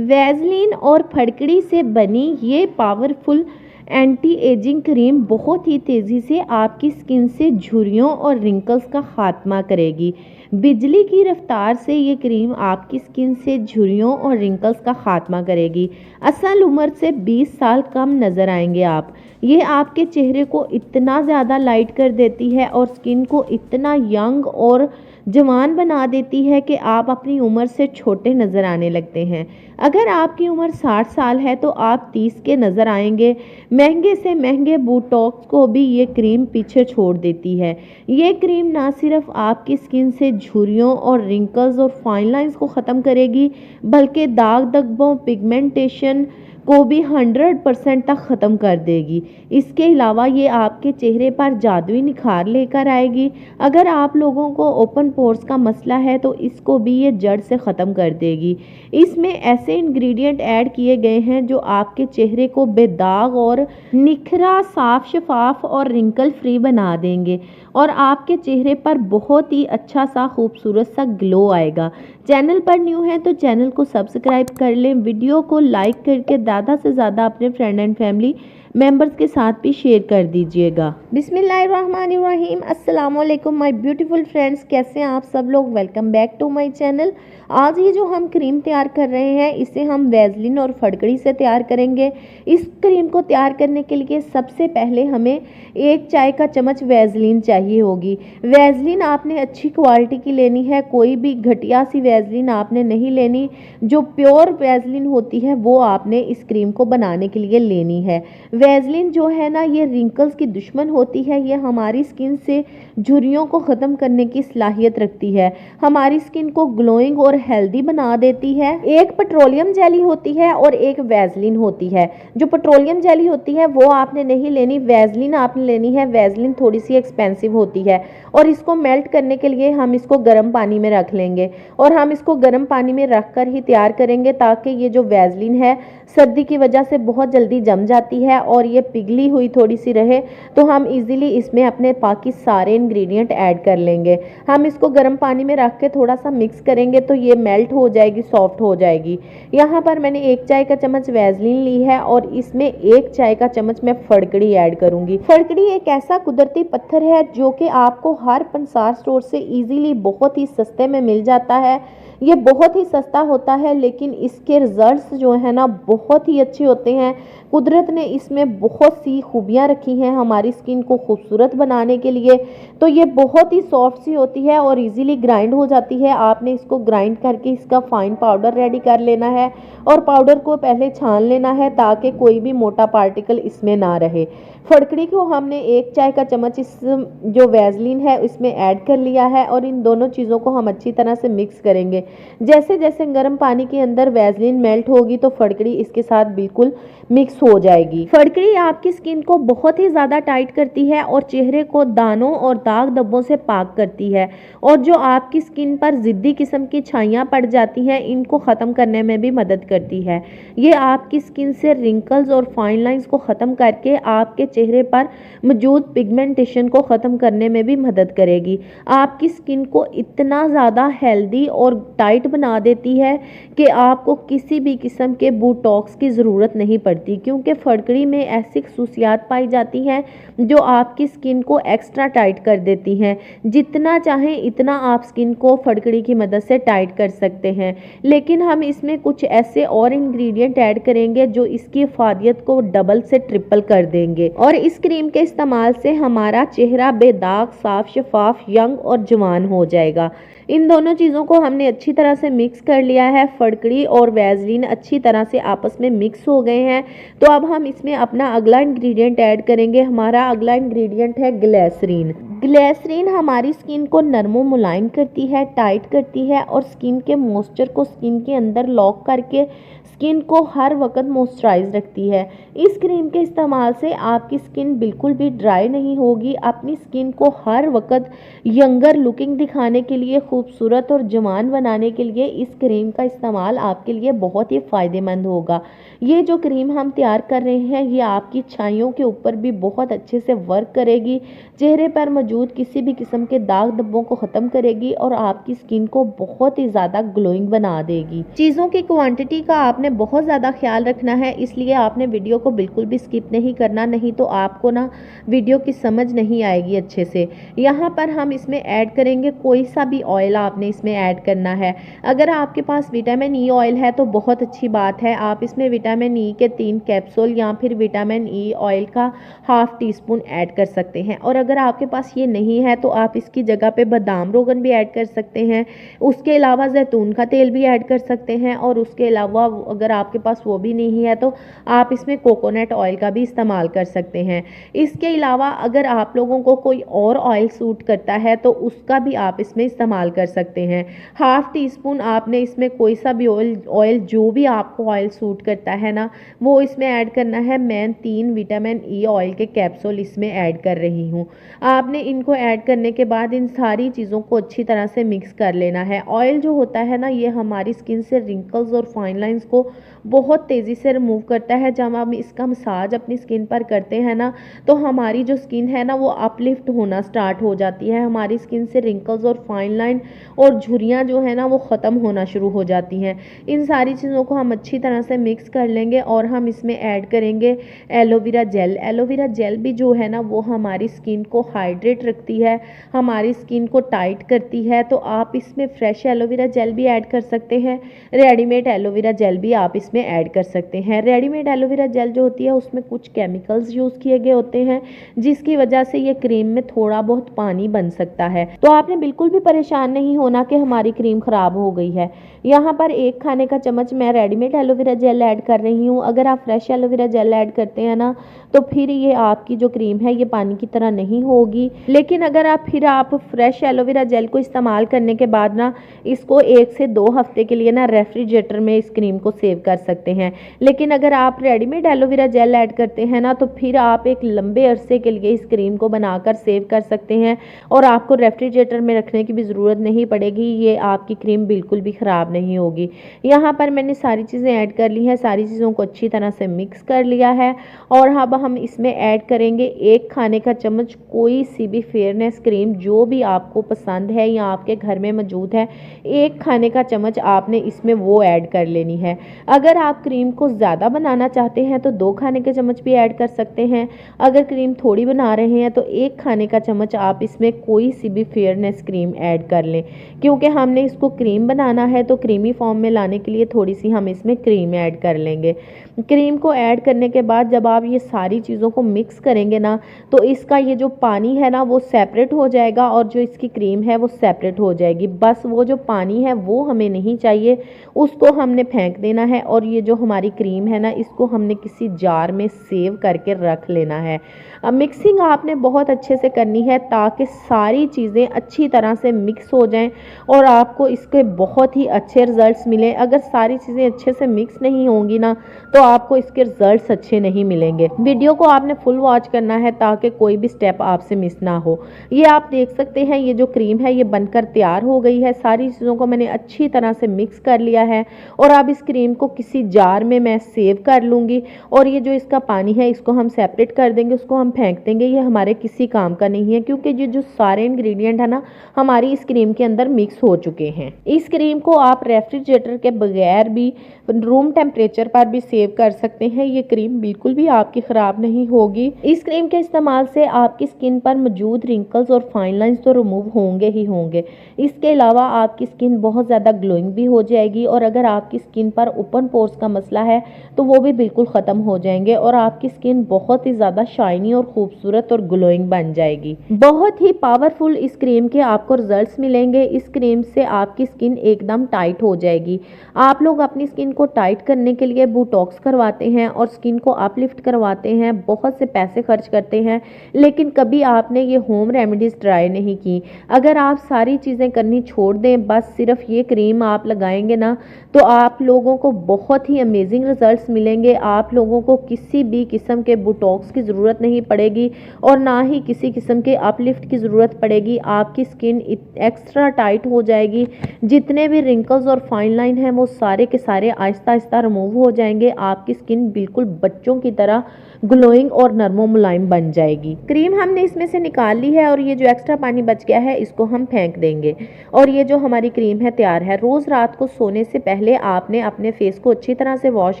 Vaseline और फटकड़ी से बनी ये पावरफुल एंटी एजिंग क्रीम बहुत ही तेज़ी से आपकी स्किन से झुर्रियों और रिंकल्स का खात्मा करेगी। बिजली की रफ्तार से ये क्रीम आपकी स्किन से झुर्रियों और रिंकल्स का खात्मा करेगी। असल उम्र से 20 साल कम नज़र आएंगे आप। ये आपके चेहरे को इतना ज़्यादा लाइट कर देती है और स्किन को इतना यंग और जवान बना देती है कि आप अपनी उम्र से छोटे नज़र आने लगते हैं। अगर आपकी उम्र 60 साल है तो आप 30 के नज़र आएंगे। महंगे से महंगे बोटॉक्स को भी ये क्रीम पीछे छोड़ देती है। ये क्रीम ना सिर्फ आपकी स्किन से झुर्रियों और रिंकल्स और फाइन लाइंस को ख़त्म करेगी, बल्कि दाग धब्बों, पिगमेंटेशन को भी 100% तक ख़त्म कर देगी। इसके अलावा ये आपके चेहरे पर जादुई निखार लेकर आएगी। अगर आप लोगों को ओपन पोर्स का मसला है तो इसको भी ये जड़ से ख़त्म कर देगी। इसमें ऐसे इंग्रेडिएंट ऐड किए गए हैं जो आपके चेहरे को बेदाग और निखरा, साफ, शफाफ और रिंकल फ्री बना देंगे और आपके चेहरे पर बहुत ही अच्छा सा खूबसूरत सा ग्लो आएगा। चैनल पर न्यू है तो चैनल को सब्सक्राइब कर लें। वीडियो को लाइक करके ज़्यादा से ज़्यादा अपने फ्रेंड एंड फैमिली मेंबर्स के साथ भी शेयर कर दीजिएगा। बिस्मिल्लाहिर्रहमानिर्रहीम। अस्सलाम वालेकुम माय ब्यूटीफुल फ्रेंड्स, कैसे हैं आप सब लोग। Welcome back to my channel. आज ये जो हम क्रीम तैयार कर रहे हैं इसे हम वैसलीन और फटकड़ी से तैयार करेंगे। इस क्रीम को तैयार करने के लिए सबसे पहले हमें 1 चाय का चम्मच वैसलीन चाहिए होगी। वैसलीन आपने अच्छी क्वालिटी की लेनी है, कोई भी घटिया सी वैसलीन आपने नहीं लेनी। जो प्योर वैसलीन होती है वो आपने इस क्रीम को बनाने के लिए लेनी है। वैसलीन जो है ना, ये रिंकल्स की दुश्मन होती है। ये हमारी स्किन से झुर्रियों को ख़त्म करने की सलाहियत रखती है, हमारी स्किन को ग्लोइंग और हेल्दी बना देती है। एक पेट्रोलियम जेली होती है और एक वैसलीन होती है। जो पेट्रोलियम जेली होती है वो आपने नहीं लेनी, वैसलीन आपने लेनी है। वैसलीन थोड़ी सी एक्सपेंसिव होती है और इसको मेल्ट करने के लिए हम इसको गर्म पानी में रख लेंगे और हम इसको गर्म पानी में रख कर ही तैयार करेंगे, ताकि ये जो वैसलीन है सर्दी की वजह से बहुत जल्दी जम जाती है और ये पिघली हुई थोड़ी सी रहे तो हम इजीली इसमें अपने बाकी सारे इंग्रेडिएंट ऐड कर लेंगे। हम इसको गर्म पानी में रख के थोड़ा सा मिक्स करेंगे तो ये मेल्ट हो जाएगी, सॉफ्ट हो जाएगी। यहाँ पर मैंने 1 चाय का चम्मच वैसलीन ली है और इसमें 1 चाय का चम्मच मैं फटकड़ी ऐड करूंगी। फटकड़ी एक ऐसा कुदरती पत्थर है जो कि आपको हर पंसार स्टोर से इजीली बहुत ही सस्ते में मिल जाता है। ये बहुत ही सस्ता होता है लेकिन इसके रिजल्ट्स जो है ना बहुत ही अच्छे होते हैं। कुदरत ने इसमें बहुत सी खूबियाँ रखी हैं हमारी स्किन को खूबसूरत बनाने के लिए। तो ये बहुत ही सॉफ्ट सी होती है और इजीली ग्राइंड हो जाती है। आपने इसको ग्राइंड करके इसका फाइन पाउडर रेडी कर लेना है और पाउडर को पहले छान लेना है ताकि कोई भी मोटा पार्टिकल इसमें ना रहे। फटकड़ी को हमने 1 चाय का चम्मच इस जो वैसलीन है इसमें ऐड कर लिया है और इन दोनों चीज़ों को हम अच्छी तरह से मिक्स करेंगे। जैसे जैसे गर्म पानी के अंदर वैसलीन मेल्ट होगी तो फटकड़ी इसके साथ बिल्कुल मिक्स हो जाएगी। फटकड़ी आपकी स्किन को बहुत ही ज़्यादा टाइट करती है और चेहरे को दानों और दाग धब्बों से पाक करती है और जो आपकी स्किन पर ज़िद्दी किस्म की छाइयाँ पड़ जाती हैं इनको ख़त्म करने में भी मदद करती है। ये आपकी स्किन से रिंकल्स और फाइन लाइंस को ख़त्म करके आपके चेहरे पर मौजूद पिगमेंटेशन को ख़त्म करने में भी मदद करेगी। आपकी स्किन को इतना ज़्यादा हेल्दी और टाइट बना देती है कि आपको किसी भी किस्म के बोटॉक्स की ज़रूरत नहीं पड़ती, क्योंकि फटकड़ी में ऐसी खसूसियात पाई जाती हैं जो आपकी स्किन को एक्स्ट्रा टाइट कर देती हैं। जितना चाहें इतना आप स्किन को फटकड़ी की मदद से टाइट कर सकते हैं, लेकिन हम इसमें कुछ ऐसे और इंग्रेडिएंट ऐड करेंगे जो इसकी इफादियत को डबल से ट्रिपल कर देंगे और इस क्रीम के इस्तेमाल से हमारा चेहरा बेदाग, साफ, शफाफ, यंग और जवान हो जाएगा। इन दोनों चीज़ों को हमने अच्छी तरह से मिक्स कर लिया है। फटकड़ी और वैसलीन अच्छी तरह से आपस में मिक्स हो गए हैं तो अब हम इसमें अपना अगला इंग्रेडिएंट ऐड करेंगे। हमारा अगला इंग्रेडिएंट है ग्लिसरीन। ग्लिसरीन हमारी स्किन को नरम व मुलायम करती है, टाइट करती है और स्किन के मॉइस्चर को स्किन के अंदर लॉक करके स्किन को हर वक्त मॉइस्चराइज रखती है। इस क्रीम के इस्तेमाल से आपकी स्किन बिल्कुल भी ड्राई नहीं होगी। अपनी स्किन को हर वक्त यंगर लुकिंग दिखाने के लिए, खूबसूरत और जवान बनाने के लिए इस क्रीम का इस्तेमाल आपके लिए बहुत ही फ़ायदेमंद होगा। ये जो क्रीम हम तैयार कर रहे हैं ये आपकी छाइयों के ऊपर भी बहुत अच्छे से वर्क करेगी, चेहरे पर मौजूद किसी भी किस्म के दाग धब्बों को ख़त्म करेगी और आपकी स्किन को बहुत ही ज़्यादा ग्लोइंग बना देगी। चीज़ों की क्वांटिटी का आपने बहुत ज़्यादा ख्याल रखना है, इसलिए आपने वीडियो को बिल्कुल भी स्किप नहीं करना, नहीं तो आपको ना वीडियो की समझ नहीं आएगी अच्छे से। यहाँ पर हम इसमें ऐड करेंगे कोई सा भी ऑयल आपने इसमें ऐड करना है। अगर आपके पास विटामिन ई ऑयल है तो बहुत अच्छी बात है, आप इसमें विटामिन ई के 3 कैप्सूल या फिर विटामिन ई ऑयल का हाफ टी स्पून ऐड कर सकते हैं। और अगर आपके पास ये नहीं है तो आप इसकी जगह पे बादाम रोगन भी ऐड कर सकते हैं, उसके अलावा जैतून का तेल भी ऐड कर सकते हैं, और उसके अलावा अगर आपके पास वो भी नहीं है तो आप इसमें कोकोनट ऑयल का भी इस्तेमाल कर सकते हैं। इसके अलावा अगर आप लोगों को कोई और ऑयल सूट करता है तो उसका भी आप इसमें इस्तेमाल कर सकते हैं। हाफ टी स्पून आपने इसमें कोई सा भी ऑयल जो भी आपको ऑयल सूट करता है ना वो इसमें ऐड करना है। मैं 3 विटामिन ई ऑयल के कैप्सूल इसमें ऐड कर रही हूँ। आपने इनको ऐड करने के बाद इन सारी चीज़ों को अच्छी तरह से मिक्स कर लेना है। ऑयल जो होता है ना ये हमारी स्किन से रिंकल्स और फाइन लाइंस को बहुत तेज़ी से रिमूव करता है। जब हम इसका मसाज अपनी स्किन पर करते हैं ना तो हमारी जो स्किन है ना वो अपलिफ्ट होना स्टार्ट हो जाती है, हमारी स्किन से रिंकल्स और फाइन लाइन और झुर्रियाँ जो है ना वो ख़त्म होना शुरू हो जाती हैं। इन सारी चीज़ों को हम अच्छी तरह से मिक्स कर लेंगे और हम इसमें ऐड करेंगे एलोवेरा जेल। एलोवेरा जेल भी जो है ना वो हमारी स्किन को हाइड्रेट रखती है, हमारी स्किन को टाइट करती है। तो आप इसमें फ्रेश एलोवेरा जेल भी ऐड कर सकते हैं, रेडीमेड एलोवेरा जेल भी आप इसमें ऐड कर सकते हैं। रेडीमेड एलोवेरा जेल जो होती है उसमें कुछ केमिकल्स यूज़ किए गए होते हैं जिसकी वजह से ये क्रीम में थोड़ा बहुत पानी बन सकता है। तो आपने बिल्कुल भी परेशान नहीं होना कि हमारी क्रीम ख़राब हो गई है। यहाँ पर 1 खाने का चम्मच मैं रेडीमेड एलोवेरा जेल ऐड कर रही हूँ। अगर आप फ्रेश एलोवेरा जेल ऐड करते हैं ना तो फिर ये आपकी जो क्रीम है ये पानी की तरह नहीं होगी। लेकिन अगर आप फ्रेश एलोवेरा जेल को इस्तेमाल करने के बाद ना इसको 1 से 2 हफ्ते के लिए ना रेफ्रिजरेटर में इस क्रीम को सेव कर सकते हैं। लेकिन अगर आप रेडीमेड एलोवेरा जेल ऐड करते हैं ना तो फिर आप एक लंबे अरसे के लिए इस क्रीम को बनाकर सेव कर सकते हैं और आपको रेफ्रिजरेटर में रखने की भी ज़रूरत नहीं पड़ेगी। ये आपकी क्रीम बिल्कुल भी ख़राब नहीं होगी। यहाँ पर मैंने सारी चीज़ें ऐड कर ली हैं, सारी चीज़ों को अच्छी तरह से मिक्स कर लिया है। और अब हम इसमें ऐड करेंगे 1 खाने का चम्मच कोई सी भी फेयरनेस क्रीम जो भी आपको पसंद है या आपके घर में मौजूद है। 1 खाने का चम्मच आपने इसमें वो ऐड कर लेनी है। अगर आप क्रीम को ज़्यादा बनाना चाहते हैं तो 2 खाने के चम्मच भी ऐड कर सकते हैं। अगर क्रीम थोड़ी बना रहे हैं तो 1 खाने का चम्मच आप इसमें कोई सी भी फेयरनेस क्रीम ऐड कर लें, क्योंकि हमने इसको क्रीम बनाना है तो क्रीमी फॉर्म में लाने के लिए थोड़ी सी हम इसमें क्रीम ऐड कर लेंगे। क्रीम को ऐड करने के बाद जब आप ये सारी चीज़ों को मिक्स करेंगे ना तो इसका ये जो पानी है ना वो सेपरेट हो जाएगा और जो इसकी क्रीम है वो सेपरेट हो जाएगी। बस वो जो पानी है वो हमें नहीं चाहिए, उसको हमने फेंक देना है। और ये जो हमारी क्रीम है ना इसको हमने किसी जार में सेव करके रख लेना है। अब मिक्सिंग आपने बहुत अच्छे से करनी है ताकि सारी चीज़ें अच्छी तरह से मिक्स हो जाएं और आपको इसके बहुत ही अच्छे रिजल्ट्स मिलें। अगर सारी चीज़ें अच्छे से मिक्स नहीं होंगी ना तो आपको इसके रिजल्ट्स अच्छे नहीं मिलेंगे। वीडियो को आपने फुल वॉच करना है ताकि कोई भी स्टेप आपसे मिस ना हो। ये आप देख सकते हैं ये जो क्रीम है ये बनकर तैयार हो गई है। सारी चीज़ों को मैंने अच्छी तरह से मिक्स कर लिया है और अब इस क्रीम को किसी जार में मैं सेव कर लूँगी और ये जो इसका पानी है इसको हम सेपरेट कर देंगे, उसको हम फेंक देंगे। ये हमारे किसी काम का नहीं है क्योंकि ये जो सारे इंग्रेडिएंट है ना हमारी इस क्रीम के अंदर मिक्स हो चुके हैं। इस क्रीम को आप रेफ्रिजरेटर के बगैर भी रूम टेम्परेचर पर भी सेव कर सकते हैं। ये क्रीम बिल्कुल भी आपकी ख़राब नहीं होगी। इस क्रीम के इस्तेमाल से आपकी स्किन पर मौजूद रिंकल्स और फाइन लाइंस तो रिमूव होंगे ही होंगे। इसके अलावा आपकी स्किन बहुत ज़्यादा ग्लोइंग भी हो जाएगी और अगर आपकी स्किन पर ओपन पोर्स का मसला है तो वो भी बिल्कुल ख़त्म हो जाएंगे और आपकी स्किन बहुत ही ज़्यादा शाइनी और खूबसूरत और ग्लोइंग बन जाएगी। बहुत ही पावरफुल इस क्रीम के आपको रिजल्ट्स मिलेंगे। इस क्रीम से आपकी स्किन एकदम टाइट हो जाएगी। आप लोग अपनी स्किन को टाइट करने के लिए बोटॉक्स करवाते हैं और स्किन को अपलिफ्ट करवाते हैं, बहुत से पैसे खर्च करते हैं, लेकिन कभी आपने ये होम रेमेडीज़ ट्राई नहीं की। अगर आप सारी चीज़ें करनी छोड़ दें, बस सिर्फ ये क्रीम आप लगाएंगे ना तो आप लोगों को बहुत ही अमेजिंग रिजल्ट्स मिलेंगे। आप लोगों को किसी भी किस्म के बोटॉक्स की ज़रूरत नहीं पड़ेगी और ना ही किसी किस्म के अपलिफ्ट की ज़रूरत पड़ेगी। आपकी स्किन एक्स्ट्रा टाइट हो जाएगी। जितने भी रिंकल्स और फाइन लाइन हैं वो सारे के सारे आहिस्ता आहिस्ता रिमूव हो जाएंगे। आपकी स्किन बिल्कुल बच्चों की तरह ग्लोइंग और नरमो मुलायम बन जाएगी। क्रीम हमने इसमें से निकाल ली है और ये जो एक्स्ट्रा पानी बच गया है इसको हम फेंक देंगे और ये जो हमारी क्रीम है तैयार है। रोज़ रात को सोने से पहले आपने अपने अपने फेस को अच्छी तरह से वॉश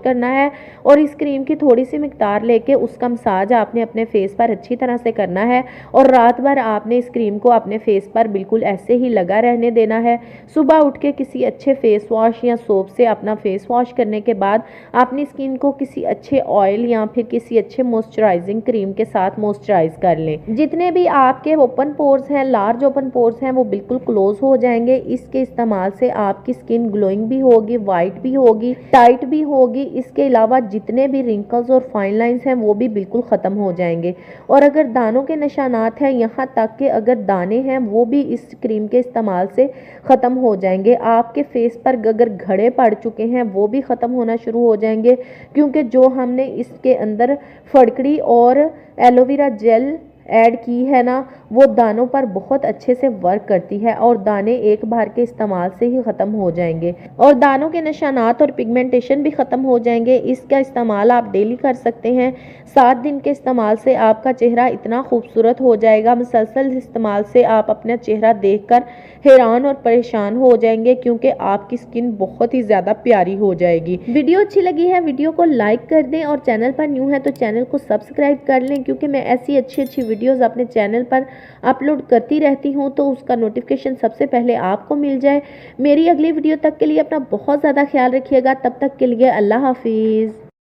करना है और इस क्रीम की थोड़ी सी मिकदार लेके उसका मसाज आपने अपने फेस पर अच्छी तरह से करना है और रात भर आपने इस क्रीम को अपने फेस पर बिल्कुल ऐसे ही लगा रहने देना है। सुबह उठ के किसी अच्छे फेस वॉश या सोप से अपना फेस वॉश करने के बाद अपनी स्किन को किसी अच्छे ऑयल या फिर किसी अच्छे मॉइस्चराइजिंग क्रीम के साथ मॉइस्चराइज कर लें। जितने भी आपके ओपन पोर्स हैं, लार्ज ओपन पोर्स हैं, वो बिल्कुल क्लोज हो जाएंगे। इसके इस्तेमाल से आपकी स्किन ग्लोइंग भी होगी, वाइट भी होगी, टाइट भी होगी। इसके अलावा जितने भी रिंकल्स और फाइन लाइंस हैं वो भी बिल्कुल ख़त्म हो जाएंगे। और अगर दानों के निशानात हैं, यहाँ तक कि अगर दाने हैं वो भी इस क्रीम के इस्तेमाल से ख़त्म हो जाएंगे। आपके फेस पर अगर घड़े पड़ चुके हैं वो भी ख़त्म होना शुरू हो जाएंगे, क्योंकि जो हमने इसके अंदर फड़कड़ी और एलोवेरा जेल ऐड की है ना, वो दानों पर बहुत अच्छे से वर्क करती है और दाने एक बार के इस्तेमाल से ही ख़त्म हो जाएंगे और दानों के निशानात और पिगमेंटेशन भी ख़त्म हो जाएंगे। इसका इस्तेमाल आप डेली कर सकते हैं। 7 दिन के इस्तेमाल से आपका चेहरा इतना खूबसूरत हो जाएगा। मुसलसल इस्तेमाल से आप अपना चेहरा देखकर हैरान और परेशान हो जाएंगे, क्योंकि आपकी स्किन बहुत ही ज़्यादा प्यारी हो जाएगी। वीडियो अच्छी लगी है, वीडियो को लाइक कर दें और चैनल पर न्यू है तो चैनल को सब्सक्राइब कर लें, क्योंकि मैं ऐसी अच्छी अच्छी वीडियोस अपने चैनल पर अपलोड करती रहती हूँ तो उसका नोटिफिकेशन सबसे पहले आपको मिल जाए। मेरी अगली वीडियो तक के लिए अपना बहुत ज़्यादा ख्याल रखिएगा। तब तक के लिए अल्लाह हाफिज़।